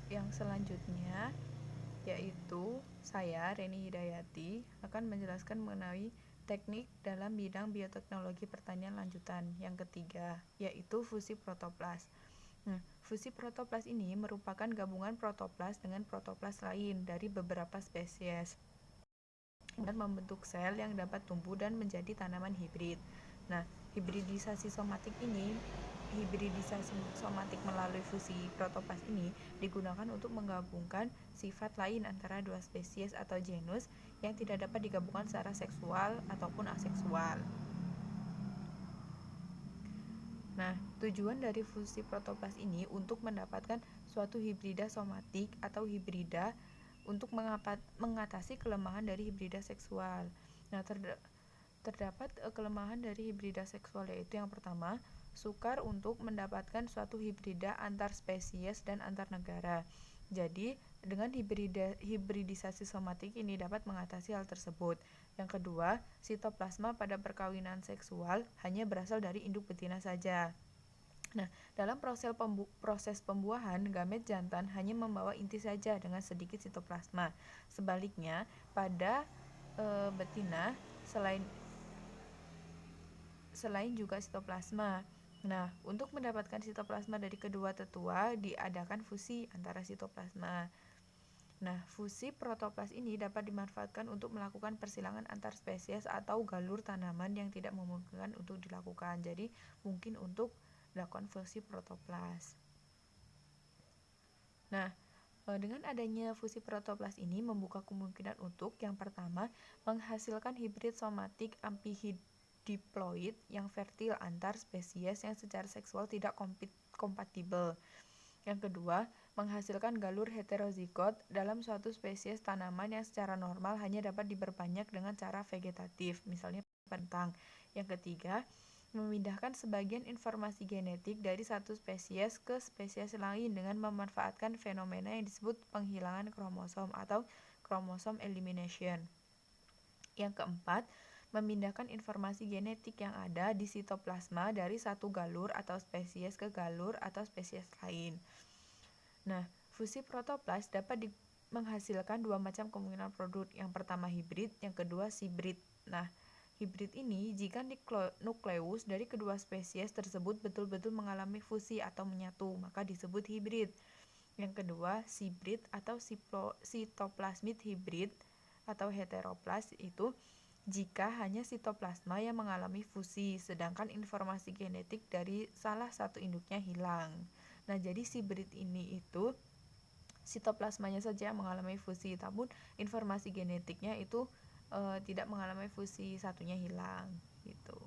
yang selanjutnya, yaitu saya, Reni Hidayati, akan menjelaskan mengenai teknik dalam bidang bioteknologi pertanian lanjutan yang ketiga, yaitu fusi protoplas. Fusi protoplas ini merupakan gabungan protoplas dengan protoplas lain dari beberapa spesies dan membentuk sel yang dapat tumbuh dan menjadi tanaman hibrid. Hibridisasi somatik melalui fusi protoplas ini digunakan untuk menggabungkan sifat lain antara dua spesies atau genus yang tidak dapat digabungkan secara seksual ataupun aseksual. Tujuan dari fusi protoplas ini untuk mendapatkan suatu hibrida somatik atau hibrida untuk mengatasi kelemahan dari hibrida seksual. Terdapat kelemahan dari hibrida seksual, yaitu yang pertama, sukar untuk mendapatkan suatu hibrida antar spesies dan antar negara. Jadi, dengan hibridisasi somatik ini dapat mengatasi hal tersebut. Yang kedua, sitoplasma pada perkawinan seksual hanya berasal dari induk betina saja. Dalam proses pembuahan, gamet jantan hanya membawa inti saja dengan sedikit sitoplasma. Sebaliknya, pada betina selain juga sitoplasma. Untuk mendapatkan sitoplasma dari kedua tetua, diadakan fusi antara sitoplasma. Fusi protoplas ini dapat dimanfaatkan untuk melakukan persilangan antar spesies atau galur tanaman yang tidak memungkinkan untuk dilakukan. Jadi, mungkin untuk dilakukan fusi protoplas. Dengan adanya fusi protoplas ini membuka kemungkinan untuk yang pertama, menghasilkan hibrid somatik amphihdiploid yang fertil antar spesies yang secara seksual tidak kompatibel. Yang kedua, menghasilkan galur heterozigot dalam suatu spesies tanaman yang secara normal hanya dapat diperbanyak dengan cara vegetatif, misalnya pentang. Yang ketiga, memindahkan sebagian informasi genetik dari satu spesies ke spesies lain dengan memanfaatkan fenomena yang disebut penghilangan kromosom atau chromosome elimination. Yang keempat, memindahkan informasi genetik yang ada di sitoplasma dari satu galur atau spesies ke galur atau spesies lain. Fusi protoplas dapat menghasilkan dua macam kemungkinan produk. Yang pertama hibrid, yang kedua sibrid. Hibrid ini jika nukleus dari kedua spesies tersebut betul-betul mengalami fusi atau menyatu, maka disebut hibrid. Yang kedua, sibrid atau sitoplasmid hibrid atau heteroplas itu jika hanya sitoplasma yang mengalami fusi, sedangkan informasi genetik dari salah satu induknya hilang. Jadi sibrid ini itu sitoplasmanya saja yang mengalami fusi, namun informasi genetiknya itu tidak mengalami fusi, satunya hilang gitu.